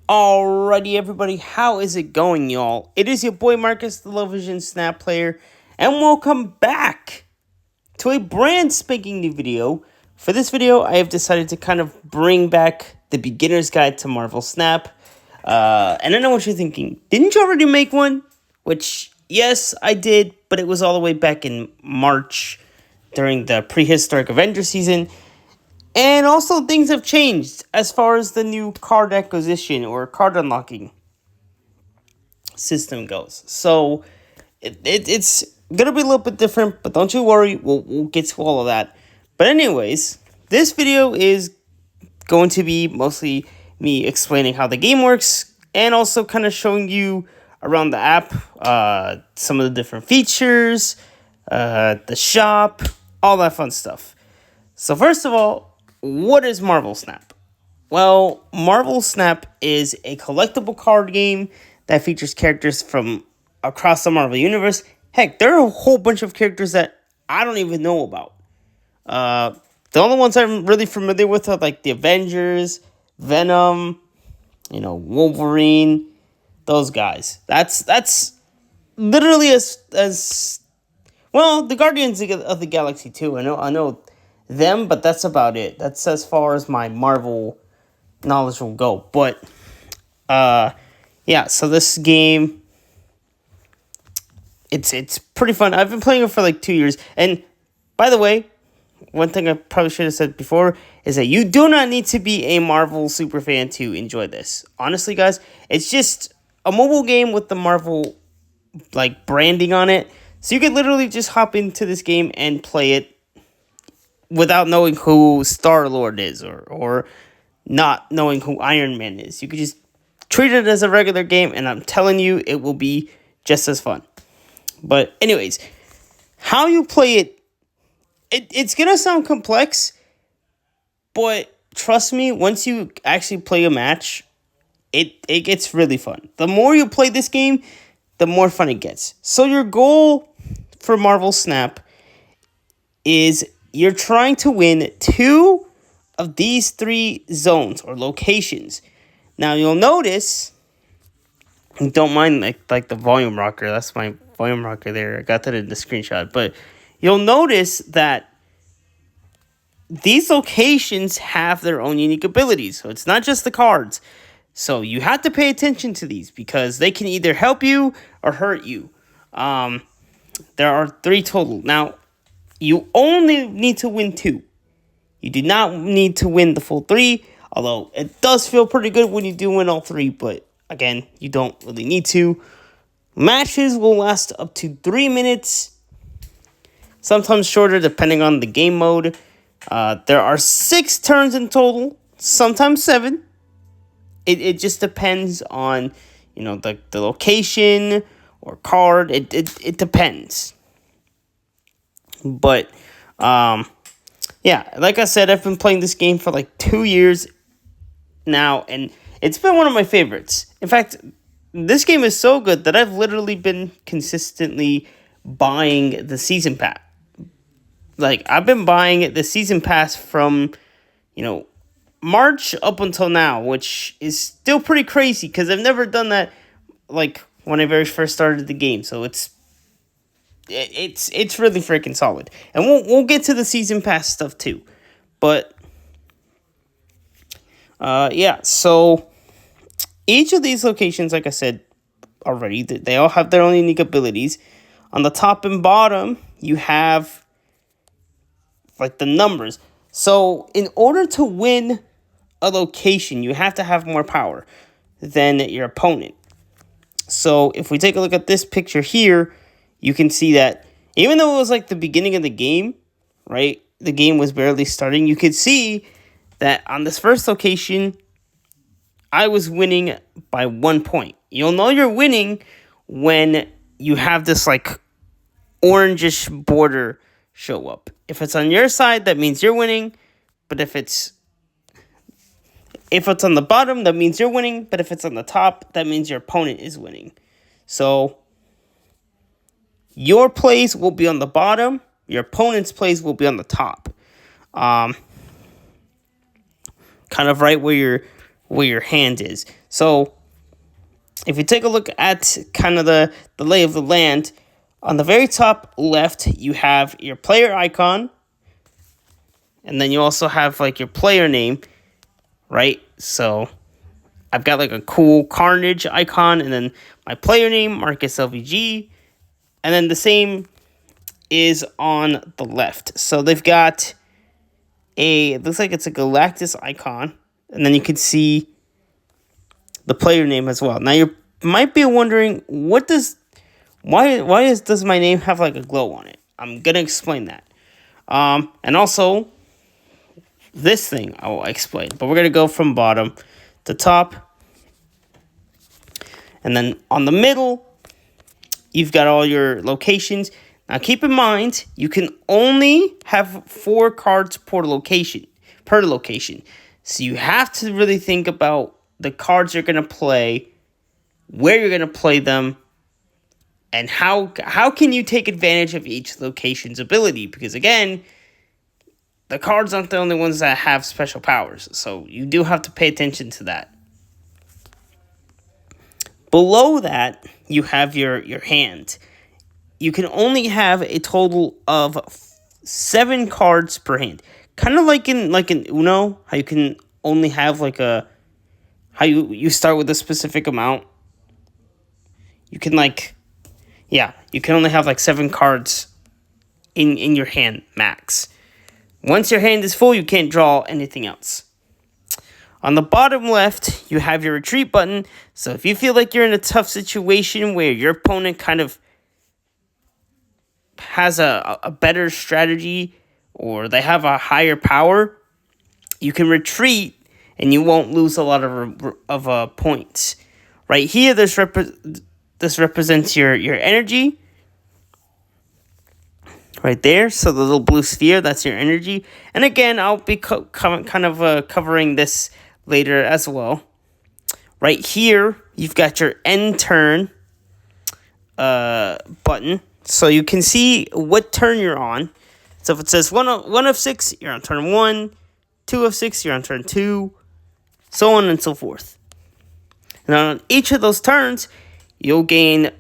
Alrighty, everybody, how is it going, y'all? It is your boy Marcus, the Low Vision Snap Player, and welcome back to a brand spanking new video. For this video, I have decided to kind of bring back the beginner's guide to Marvel Snap. And I know what you're thinking. Didn't you already make one? Which, yes, I did, but it was all the way back in March during the prehistoric Avenger season. And also, things have changed as far as the new card acquisition or card unlocking system goes. So, it's going to be a little bit different, but don't you worry, we'll get to all of that. But anyways, this video is going to be mostly me explaining how the game works and also kind of showing you around the app, some of the different features, the shop, all that fun stuff. So first of all, what is Marvel Snap? Well, Marvel Snap is a collectible card game that features characters from across the Marvel Universe. Heck, there are a whole bunch of characters that I don't even know about. The only ones I'm really familiar with are like the Avengers, Venom, Wolverine, those guys. That's literally as well, the Guardians of the Galaxy too. I know them, but that's about it. That's as far as my Marvel knowledge will go. But yeah, so this game, it's pretty fun. I've been playing it for like 2 years. And by the way, one thing I probably should have said before is that you do not need to be a Marvel super fan to enjoy this. Honestly, guys, it's just a mobile game with the Marvel like branding on it. So you could literally just hop into this game and play it without knowing who Star-Lord is or not knowing who Iron Man is. You could just treat it as a regular game, and I'm telling you, it will be just as fun. But anyways, how you play it's going to sound complex, but trust me, once you actually play a match, it gets really fun. The more you play this game, the more fun it gets. So your goal for Marvel Snap is you're trying to win 2 of these 3 zones or locations. Now you'll notice, don't mind like the volume rocker. That's my volume rocker there. I got that in the screenshot. But you'll notice that these locations have their own unique abilities. So it's not just the cards. So you have to pay attention to these because they can either help you or hurt you. There are 3 total. Now, you only need to win 2. You do not need to win the full 3, although it does feel pretty good when you do win all 3, but again, you don't really need to. Matches will last up to 3 minutes, sometimes shorter depending on the game mode. There are 6 turns in total, sometimes 7. It just depends on, the location or card. It depends. But, yeah, like I said, I've been playing this game for like 2 years now, and it's been one of my favorites. In fact, this game is so good that I've literally been consistently buying the season pass. Like, I've been buying the season pass from, March up until now, which is still pretty crazy because I've never done that, like, when I very first started the game. So it's really freaking solid. And we'll get to the season pass stuff too. But yeah, so each of these locations, like I said already, they all have their own unique abilities. On the top and bottom, you have like the numbers. So in order to win a location, you have to have more power than your opponent. So if we take a look at this picture here, you can see that even though it was like the beginning of the game, right? The game was barely starting. You could see that on this first location, I was winning by 1 point. You'll know you're winning when you have this like orangish border show up. If it's on your side, that means you're winning. But if it's on the bottom, that means you're winning. But if it's on the top, that means your opponent is winning. So your plays will be on the bottom. Your opponent's plays will be on the top. Kind of right where your where your hand is. So if you take a look at kind of the lay of the land, on the very top left, you have your player icon, and then you also have like your player name, right? So I've got like a cool Carnage icon, and then my player name, Marcus LVG, and then the same is on the left. So they've got it looks like it's a Galactus icon, and then you can see the player name as well. Now you might be wondering, does my name have like a glow on it? I'm gonna explain that. And also this thing I will explain, but we're gonna go from bottom to top, and then on the middle you've got all your locations. Now keep in mind, you can only have 4 cards per location. So you have to really think about the cards you're going to play, where you're going to play them, and how can you take advantage of each location's ability. Because again, the cards aren't the only ones that have special powers. So you do have to pay attention to that. Below that, you have your hand. You can only have a total of 7 cards per hand. Kind of like in Uno, how you can only have how you start with a specific amount. You can you can only have 7 cards in your hand max. Once your hand is full, you can't draw anything else. On the bottom left, you have your retreat button. So if you feel like you're in a tough situation where your opponent kind of has a better strategy, or they have a higher power, you can retreat and you won't lose a lot of points. Right here, this represents your energy. Right there, so the little blue sphere, that's your energy. And again, I'll be covering this later as well. Right here, you've got your end turn button. So you can see what turn you're on. So if it says 1 of 6, you're on turn 1. 2 of 6, you're on turn 2. So on and so forth. Now on each of those turns, you'll gain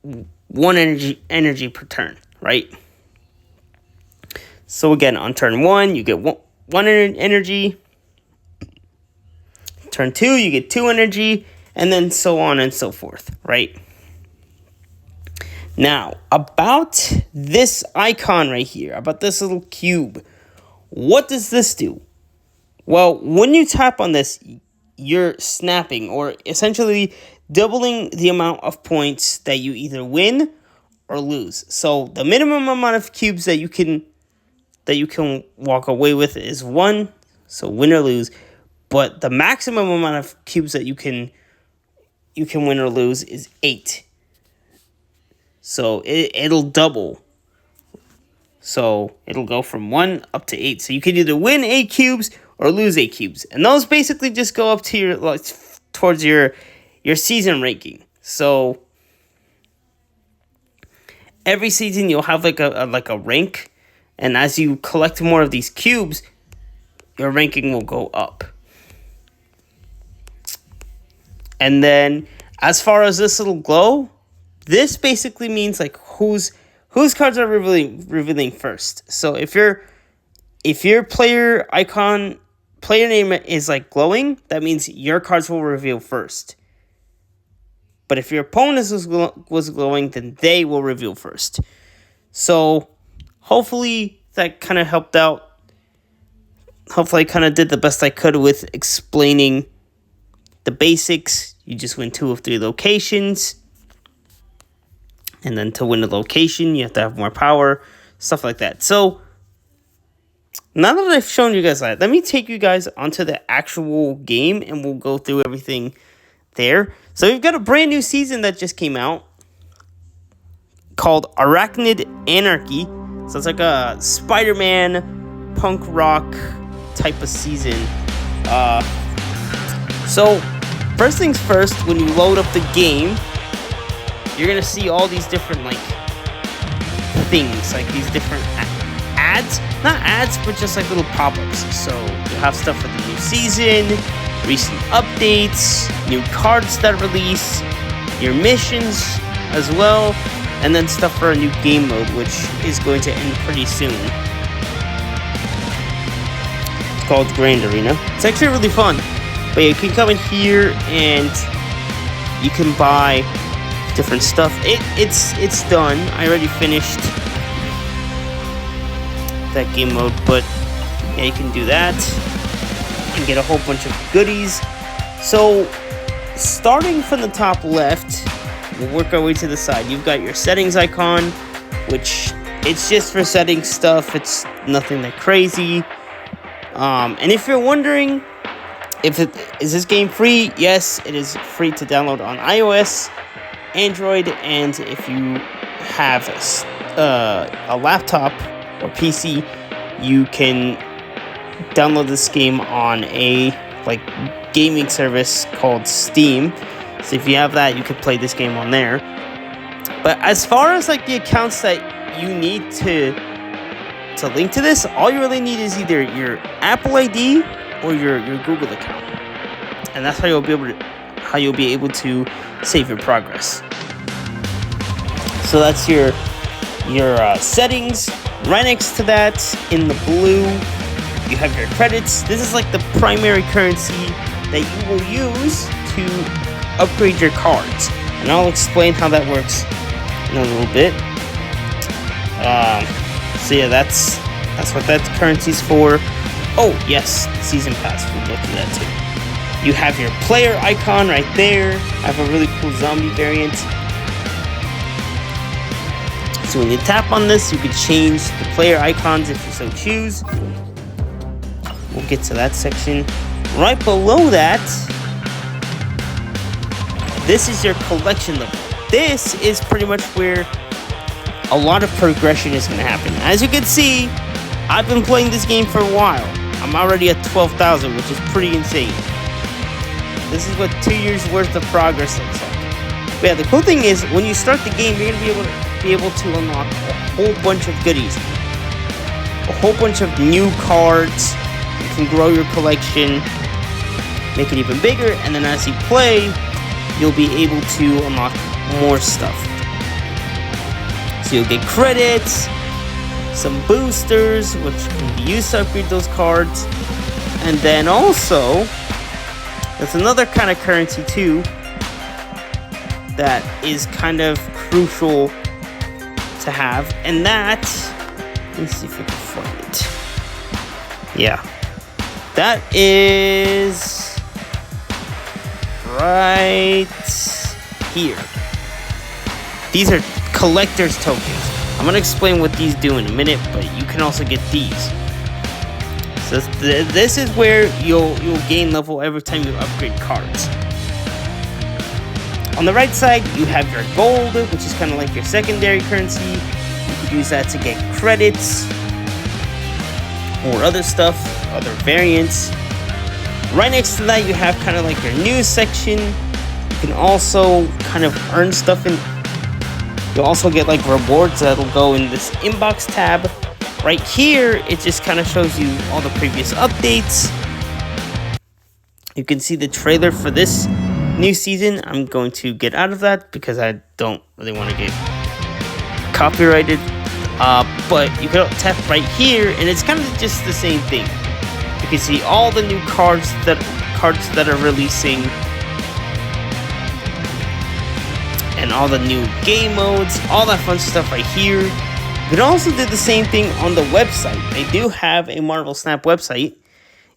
1 energy per turn, right? So again, on turn 1, you get 1 energy. Turn 2, you get 2 energy. And then so on and so forth, right? Now, about this icon right here, about this little cube, what does this do? Well, when you tap on this, you're snapping, or essentially doubling the amount of points that you either win or lose. So the minimum amount of cubes that you can walk away with is 1, so win or lose. But the maximum amount of cubes that you can win or lose is 8. So it'll double. So it'll go from 1 up to 8. So you can either win 8 cubes or lose 8 cubes. And those basically just go up to towards your season ranking. So every season you'll have a rank, and as you collect more of these cubes, your ranking will go up. And then as far as this little glow, this basically means whose cards are revealing first. So if your player name is glowing, that means your cards will reveal first. But if your opponent was glowing, then they will reveal first. So hopefully that kind of helped out. Hopefully I kind of did the best I could with explaining the basics. You just win 2 of 3 locations. And then to win a location, you have to have more power, stuff like that. So now that I've shown you guys that, let me take you guys onto the actual game, and we'll go through everything there. So we've got a brand new season that just came out called Arachnid Anarchy. So it's like a Spider-Man punk rock type of season. So first things first, when you load up the game, you're going to see all these different, things, these different ads. Not ads, but just, little pop-ups. So, you'll have stuff for the new season. recent updates, new cards that release, your missions as well, and then stuff for a new game mode, which is going to end pretty soon. It's called Grand Arena. It's actually really fun. But you can come in here and you can buy different stuff. It's done. I already finished that game mode, but yeah, you can do that and get a whole bunch of goodies. So starting from the top left, we'll work our way to the side. You've got your settings icon, which it's just for setting stuff. It's nothing that crazy. And if you're wondering is this game free, yes, it is free to download on iOS, Android, and if you have a laptop or PC, you can download this game on a gaming service called Steam. So if you have that, you could play this game on there. But as far as the accounts that you need to link to this, all you really need is either your Apple ID or your Google account, and that's how you'll be able to save your progress. So that's your settings. Right next to that, in the blue, you have your credits. This is the primary currency that you will use to upgrade your cards, and I'll explain how that works in a little bit. So yeah, that's what that currency's for. Oh yes, Season Pass, we'll go through that too. You have your player icon right there. I have a really cool zombie variant. So when you tap on this, you can change the player icons if you so choose. We'll get to that section. Right below that, this is your collection level. This is pretty much where a lot of progression is going to happen. As you can see, I've been playing this game for a while. I'm already at 12,000, which is pretty insane. This is what 2 years worth of progress looks like. But yeah, the cool thing is, when you start the game, you're going to be able to unlock a whole bunch of goodies. A whole bunch of new cards. You can grow your collection, make it even bigger, and then as you play, you'll be able to unlock more stuff. So you'll get credits, some boosters, which can be used to upgrade those cards, and then also there's another kind of currency too that is kind of crucial to have, and that, let me see if I can find it. Yeah, that is right here. These are collector's tokens. I'm going to explain what these do in a minute, but you can also get these. So this is where you'll gain level every time you upgrade cards. On the right side, you have your gold, which is kind of like your secondary currency. You can use that to get credits or other stuff, other variants. Right next to that, you have kind of like your news section. You can also kind of earn stuff in. You'll also get rewards that'll go in this inbox tab. Right here, it just kind of shows you all the previous updates. You can see the trailer for this new season. I'm going to get out of that because I don't really want to get copyrighted. But you can tap right here, and it's kind of just the same thing. You can see all the new cards that are releasing, and all the new game modes, all that fun stuff right here. You can also do the same thing on the website. They do have a Marvel Snap website.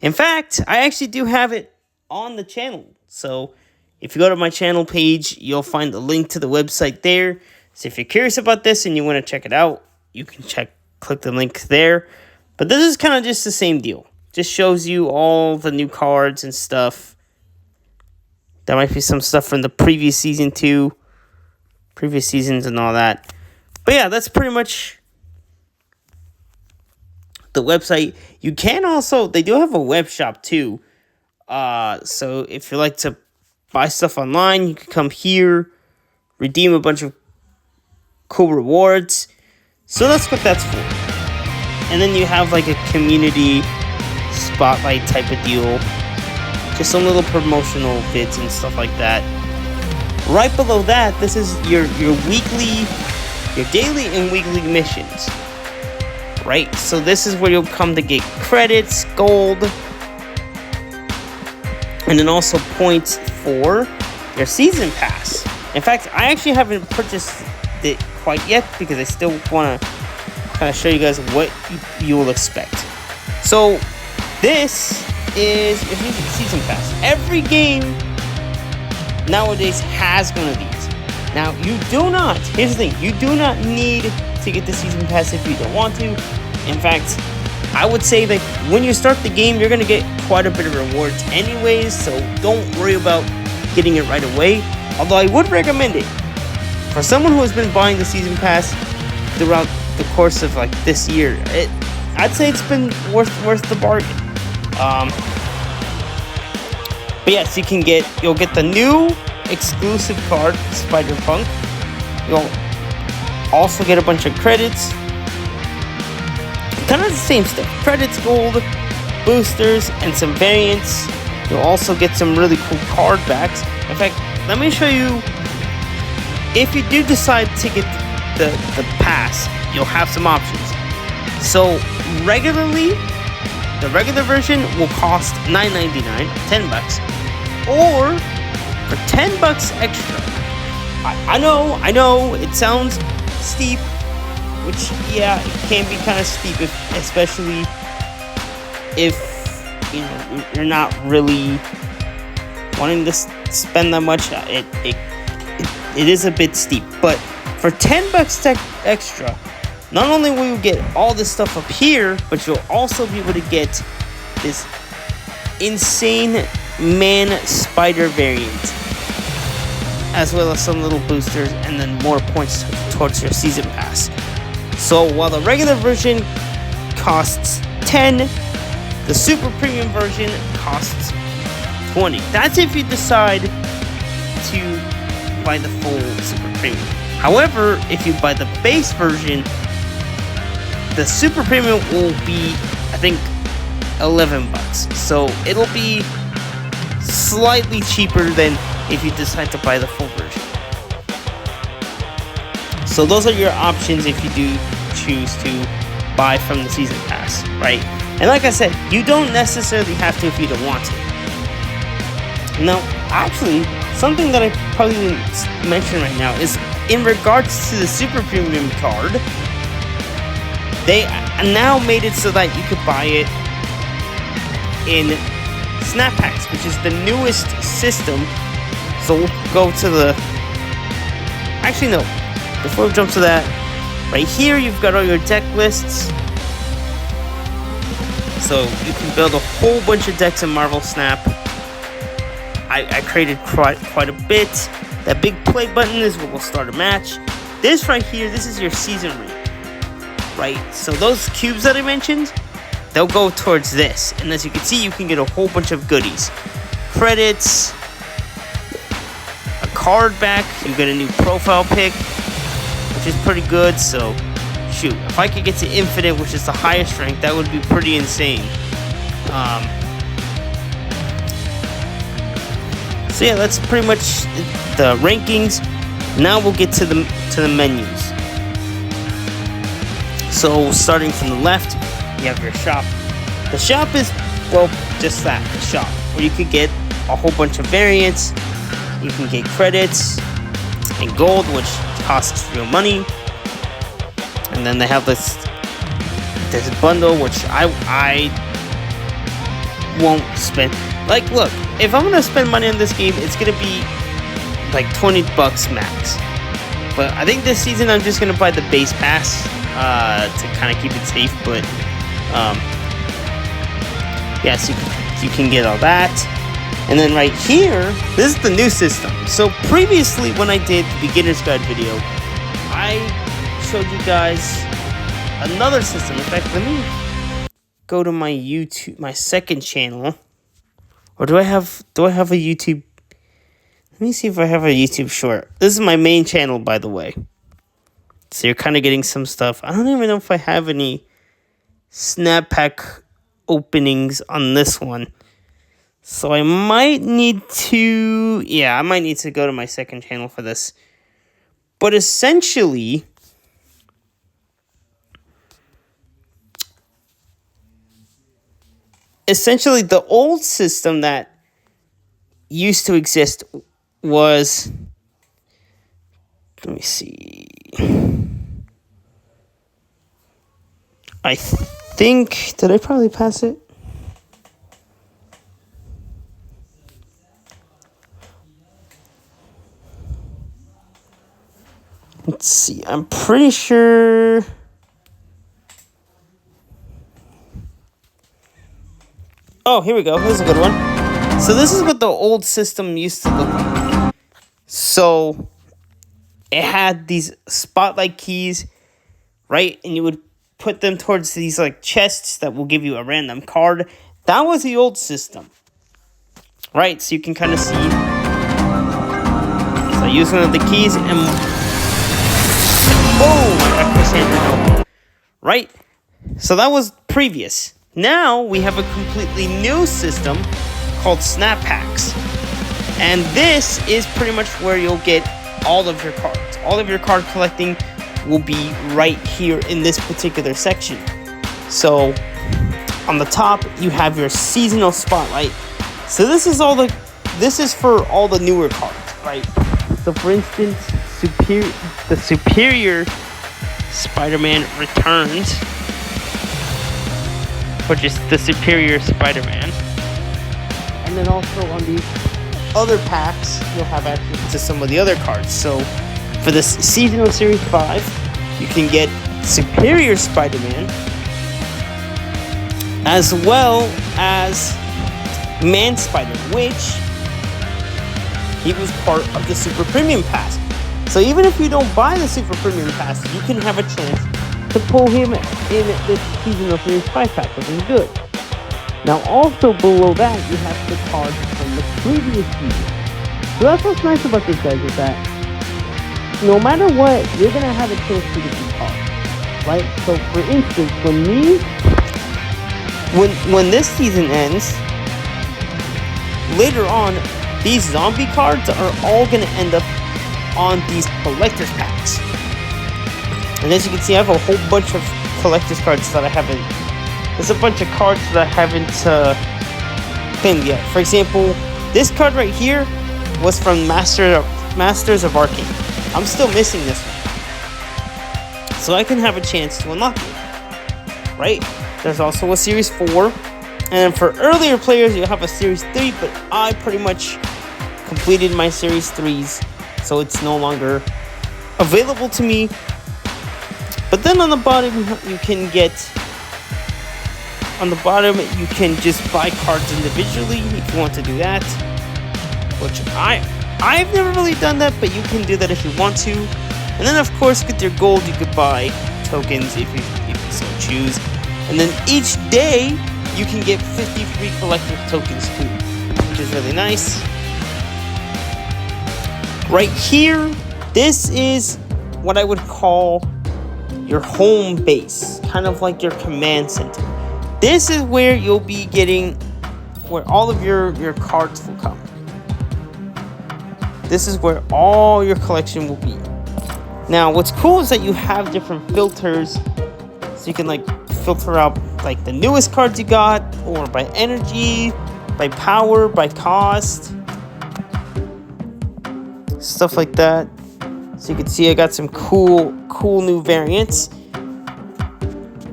In fact, I actually do have it on the channel. So if you go to my channel page, you'll find the link to the website there. So if you're curious about this and you want to check it out, you can click the link there. But this is kind of just the same deal. Just shows you all the new cards and stuff. There might be some stuff from the previous season too. Previous seasons and all that. But yeah, that's pretty much the website. You can also, they do have a web shop too. So if you like to buy stuff online, you can come here, redeem a bunch of cool rewards. So that's what that's for. And then you have a community spotlight type of deal just some little promotional vids and stuff like that. Right below that, this is your daily and weekly missions. Right? So this is where you'll come to get credits, gold, and then also points for your season pass. In fact, I actually haven't purchased it quite yet because I still want to kind of show you guys what you will expect. So this is your season pass. Every game nowadays has one of these. Now, you do not, here's the thing, you do not need to get the season pass if you don't want to. In fact, I would say that when you start the game, you're going to get quite a bit of rewards anyways, so don't worry about getting it right away. Although I would recommend it. For someone who has been buying the season pass throughout the course of like this year, I'd say it's been worth the bargain. But yes, you'll get the new exclusive card, Spider-Punk. You'll also get a bunch of credits. Kind of the same stuff. Credits, gold, boosters, and some variants. You'll also get some really cool card backs. In fact, let me show you. If you do decide to get the pass, you'll have some options. So regularly, the regular version will cost $9.99, $10, or for $10 extra. I know, it sounds steep, which yeah, it can be kind of steep, especially if you're not really wanting to spend that much. It is a bit steep, but for $10 extra, not only will you get all this stuff up here, but you'll also be able to get this insane Man Spider variant, as well as some little boosters, and then more points towards your season pass. So while the regular version costs $10, the super premium version costs $20. That's if you decide to buy the full super premium. However, if you buy the base version, the super premium will be, I think, $11. So it'll be slightly cheaper than if you decide to buy the full version. So those are your options if you do choose to buy from the season pass, right? And like I said, you don't necessarily have to if you don't want to. Now, actually, something that I probably didn't mention right now is in regards to the super premium card, they now made it so that you could buy it in snap packs, which is the newest system. So we'll go to the... Actually, no. Before we jump to that, right here you've got all your deck lists. So you can build a whole bunch of decks in Marvel Snap. I created quite a bit. That big play button is what will start a match. This right here, this is your season rank, right? So those cubes that I mentioned, they'll go towards this. And as you can see, you can get a whole bunch of goodies. Credits, a card back, you get a new profile pic, which is pretty good. So shoot, if I could get to infinite, which is the highest rank, that would be pretty insane. So yeah, that's pretty much the rankings. Now we'll get to the menus. So starting from the left, you have your shop. The shop is, well, just that, the shop, where you could get a whole bunch of variants. You can get credits and gold, which costs real money. And then they have this bundle, which I won't spend. Like, look, if I'm gonna spend money on this game, it's gonna be like $20 max. But I think this season I'm just gonna buy the base pass to kind of keep it safe. But yes, you can get all that. And then right here, this is the new system. So previously, when I did the beginner's guide video, I showed you guys another system. In fact, let me go to my YouTube, my second channel. Or do I have a YouTube? Let me see if I have a YouTube short. This is my main channel, by the way. So you're kind of getting some stuff. I don't even know if I have any snap pack openings on this one. So I might need to, I might need to go to my second channel for this. But essentially, the old system that used to exist was, let me see, I think, did I probably pass it? Let's see, I'm pretty sure. Oh, here we go. This is a good one. So this is what the old system used to look like. So it had these spotlight keys, right? And you would put them towards these like chests that will give you a random card. That was the old system, right? So you can kind of see. So I use one of the keys and boom, right? So that was previous. Now we have a completely new system called Snap Packs. And this is pretty much where you'll get all of your cards. All of your card collecting will be right here in this particular section. So on the top, you have your seasonal spotlight. So this is for all the newer cards, right? So for instance, the Superior Spider-Man Returns, which is the Superior Spider-Man. And then also on these other packs, you'll have access to some of the other cards. So for this Seasonal Series 5, you can get Superior Spider-Man, as well as Man Spider, which he was part of the Super Premium Pass. So even if you don't buy the Super Premium Pass, you can have a chance to pull him in this Seasonal Series 5 pack, which is good. Now also below that, you have the cards from the previous season. So that's what's nice about this, guys, is that no matter what, you're going to have a chance to get these cards, right? So for instance, when this season ends, later on, these zombie cards are all going to end up on these collector's packs. And as you can see, I have a whole bunch of collector's cards that I haven't. There's a bunch of cards that I haven't claimed yet. For example, this card right here was from Masters of Arcane. I'm still missing this one, so I can have a chance to unlock it. Right? There's also a Series 4, and for earlier players, you'll have a Series 3. But I pretty much completed my Series 3s, so it's no longer available to me. But then on the bottom, you can just buy cards individually if you want to do that. Which I've never really done that, but you can do that if you want to. And then of course, with your gold, you could buy tokens if you so choose. And then each day, you can get 50 free collector's tokens too, which is really nice. Right here, this is what I would call your home base, kind of like your command center. This is where you'll be getting, where all of your cards will come. This is where all your collection will be. Now, what's cool is that you have different filters, so you can like filter out like the newest cards you got, or by energy, by power, by cost, stuff like that. So you can see I got some cool new variants.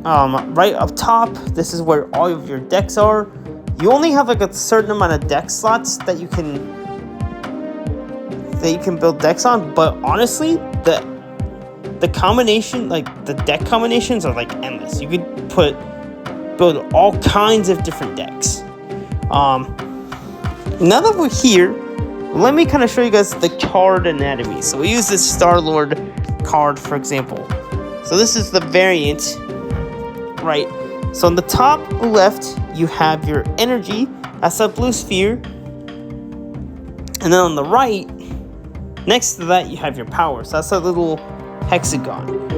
Right up top, this is where all of your decks are. You only have like a certain amount of deck slots that you can build decks on, but honestly, the combination, like the deck combinations are like endless. You could build all kinds of different decks. Now that we're here, let me kind of show you guys the card anatomy. So we use this Star-Lord card, for example. So this is the variant, right? So on the top left, you have your energy. That's that blue sphere. And then on the right, next to that, you have your power. So that's a little hexagon.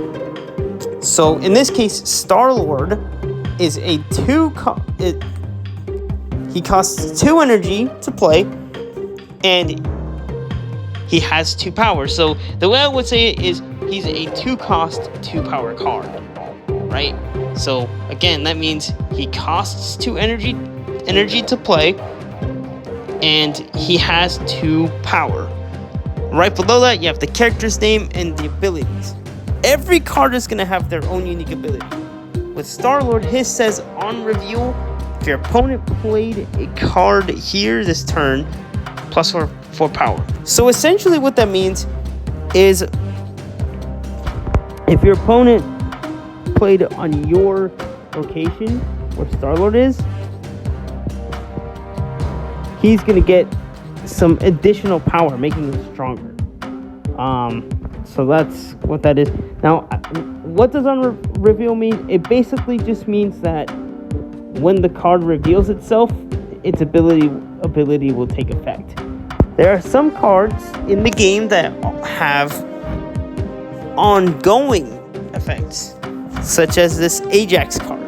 So in this case, Star-Lord is he costs 2 energy to play, and he has 2 power. So the way I would say it is he's a 2-cost, 2-power card, right? So again, that means he costs 2 energy to play, and he has 2 power. Right below that, you have the character's name and the abilities. Every card is going to have their own unique ability. With Star-Lord, his says on reveal, if your opponent played a card here this turn, plus 4 power. So essentially what that means is if your opponent played on your location where Star-Lord is, he's going to get some additional power, making him stronger. So that's what that is. Now, what does on reveal mean? It basically just means that when the card reveals itself, its ability will take effect. There are some cards in the game that have ongoing effects, such as this Ajax card,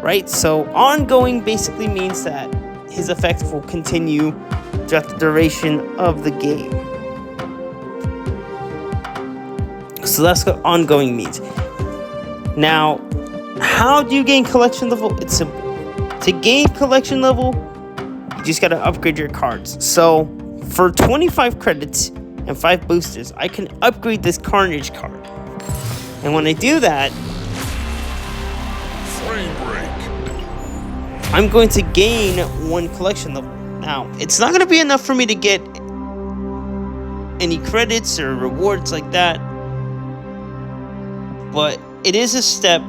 right? So ongoing basically means that his effect will continue throughout the duration of the game. So that's what ongoing means. Now, how do you gain collection level? It's simple. To gain collection level, you just gotta upgrade your cards. So for 25 credits and 5 boosters, I can upgrade this Carnage card. And when I do that, Frame break. I'm going to gain 1 collection level. Now, it's not gonna be enough for me to get any credits or rewards like that, but it is a step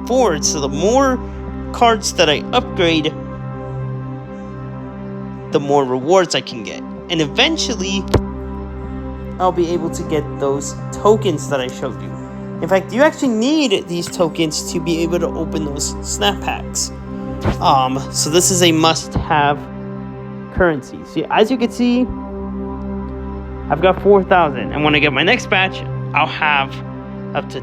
forward. So the more cards that I upgrade, the more rewards I can get, and eventually I'll be able to get those tokens that I showed you. In fact, you actually need these tokens to be able to open those snap packs. So this is a must-have currency. So as you can see, I've got 4,000, and when I get my next batch, I'll have up to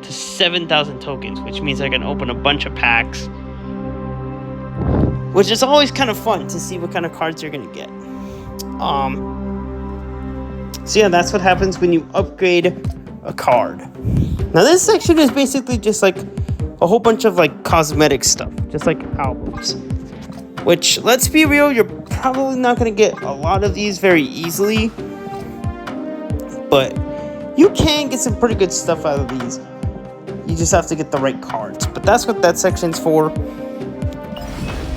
7,000 tokens, which means I can open a bunch of packs, which is always kind of fun to see what kind of cards you're gonna get. So yeah, that's what happens when you upgrade a card. Now this section is basically just like a whole bunch of like cosmetic stuff, just like albums. Which, let's be real, you're probably not gonna get a lot of these very easily, but you can get some pretty good stuff out of these. You just have to get the right cards. But that's what that section's for.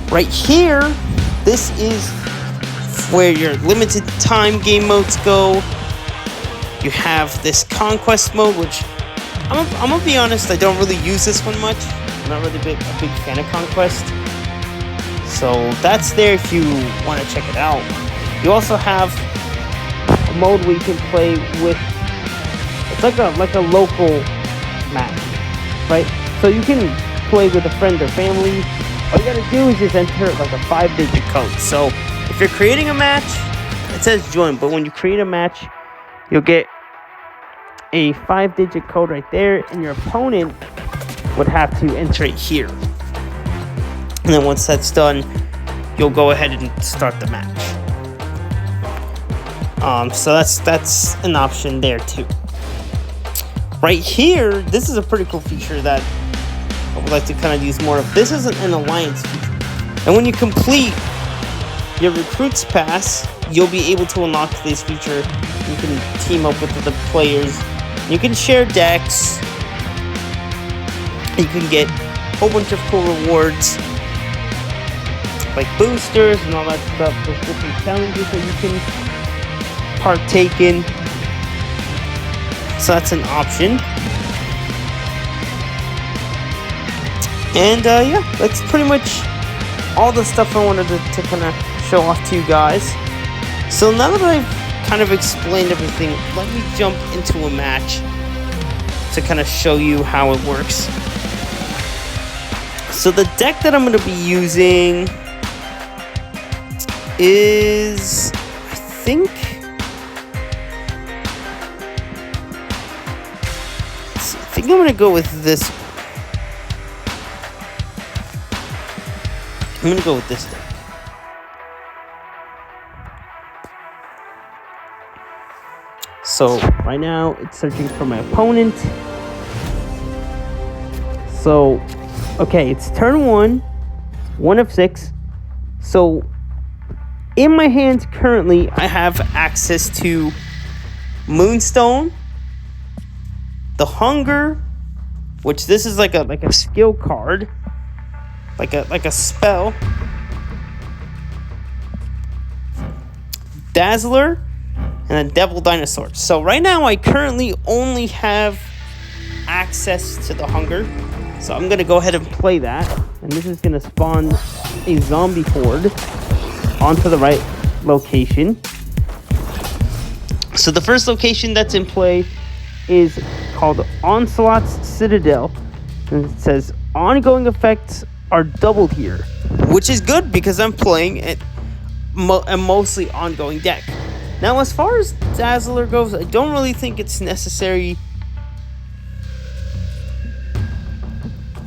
Right here, this is where your limited time game modes go. You have this conquest mode, which I'm gonna be honest, I don't really use this one much. I'm not really a big fan of conquest. So that's there if you want to check it out. You also have a mode where you can play with, it's like a local match, right? So you can play with a friend or family. All you gotta do is just enter like a 5-digit code. So if you're creating a match, it says join, but when you create a match, you'll get a 5-digit code right there, and your opponent would have to enter it here. And then once that's done, you'll go ahead and start the match. So that's an option there too. Right here, this is a pretty cool feature that I would like to kind of use more of. This is an alliance feature. And when you complete your recruits pass, you'll be able to unlock this feature. You can team up with the players. You can share decks. You can get a whole bunch of cool rewards, like boosters and all that stuff. There's different challenges that you can partake in. So that's an option. And yeah, that's pretty much all the stuff I wanted to kind of show off to you guys. So now that I've kind of explained everything, let me jump into a match to kind of show you how it works. So the deck that I'm going to be using is, I think I'm going to go with this. I'm going to go with this deck. So right now it's searching for my opponent. So, okay, it's turn 1 of 6. So in my hands currently, I have access to Moonstone, the Hunger, which this is like a skill card, like a spell, Dazzler, and a Devil Dinosaur. So right now I currently only have access to the Hunger. So I'm gonna go ahead and play that, and this is gonna spawn a zombie horde onto the right location. So the first location that's in play is called Onslaught's Citadel, and it says ongoing effects are doubled here, which is good because I'm playing a mostly ongoing deck. Now, as far as Dazzler goes, I don't really think it's necessary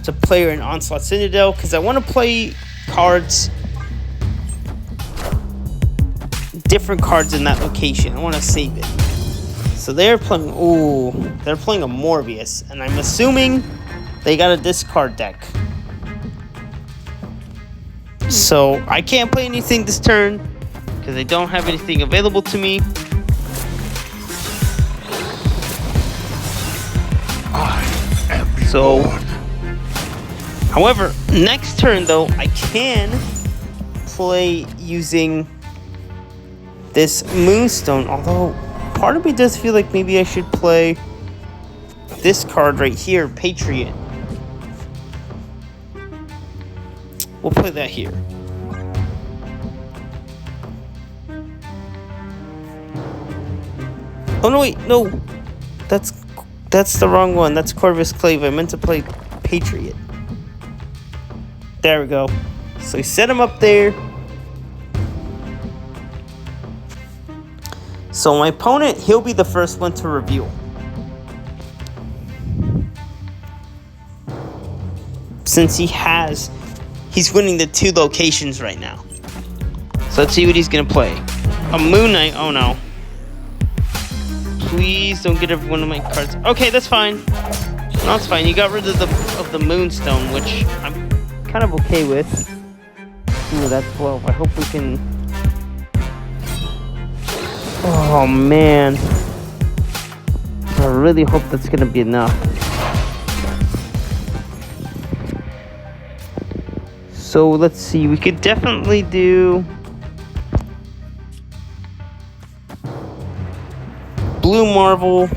to play her in Onslaught Citadel because I want to play cards, different cards in that location. I want to save it. So they're playing a Morbius, and I'm assuming they got a discard deck. So I can't play anything this turn because I don't have anything available to me. I am the So, Lord. however, next turn though, I can play using this Moonstone, although part of me does feel like maybe I should play this card right here, Patriot. We'll play that here. Oh no, wait, no. That's the wrong one. That's Corvus Clave. I meant to play Patriot. There we go. So we set him up there. So my opponent, he'll be the first one to reveal. Since he's winning the 2 locations right now. So let's see what he's gonna play. A Moon Knight, oh no. Please don't get every one of my cards. Okay, that's fine. No, it's fine. You got rid of the Moonstone, which I'm kind of okay with. Ooh, that's 12. I hope we can... Oh, man. I really hope that's going to be enough. So, let's see. We could definitely do... Blue Marvel.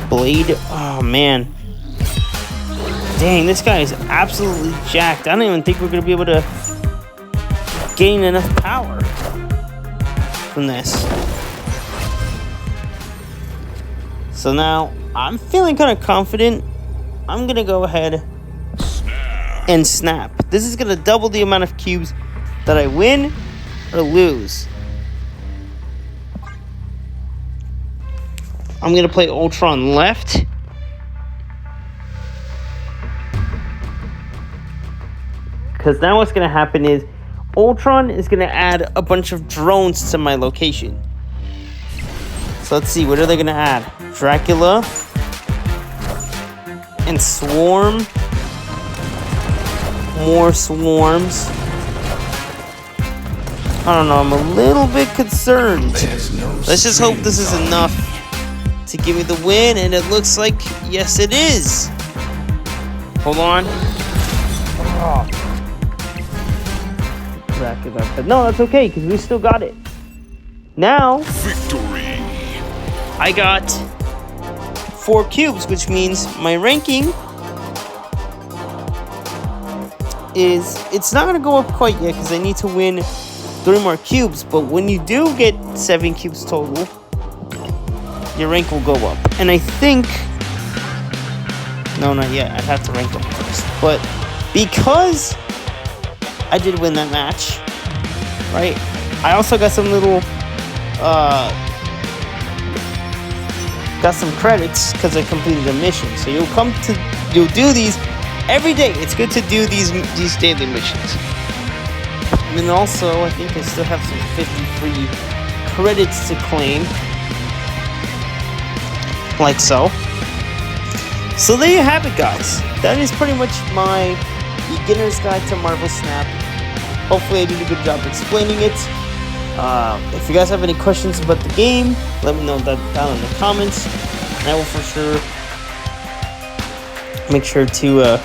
Blade. Oh, man. Dang, this guy is absolutely jacked. I don't even think we're going to be able to gain enough power from this. So now, I'm feeling kind of confident. I'm going to go ahead and snap. This is going to double the amount of cubes that I win or lose. I'm going to play Ultron left. Because now what's going to happen is Ultron is going to add a bunch of drones to my location. So let's see, what are they going to add? Dracula and Swarm. More swarms. I don't know, I'm a little bit concerned. Let's just hope this is enough to give me the win, and it looks like, yes it is. Hold on. Oh. Dracula. But no, that's okay, because we still got it. Now, Victory. I got 4 cubes, which means my ranking is, it's not going to go up quite yet, because I need to win 3 more cubes, but when you do get 7 cubes total, your rank will go up. And I think... No, not yet. I'd have to rank up first. But because I did win that match, right? I also got some little... got some credits because I completed a mission. So you'll do these every day. It's good to do these daily missions. And then also, I think I still have some 50 free credits to claim. Like so. So there you have it, guys. That is pretty much my beginner's guide to Marvel Snap. Hopefully I did a good job explaining it. If you guys have any questions about the game, let me know that down in the comments. And I will for sure make sure to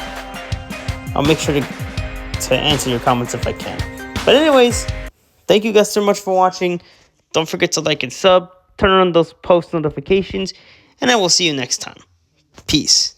I'll make sure to answer your comments if I can. But anyways, thank you guys so much for watching. Don't forget to like and sub, turn on those post notifications, and I will see you next time. Peace.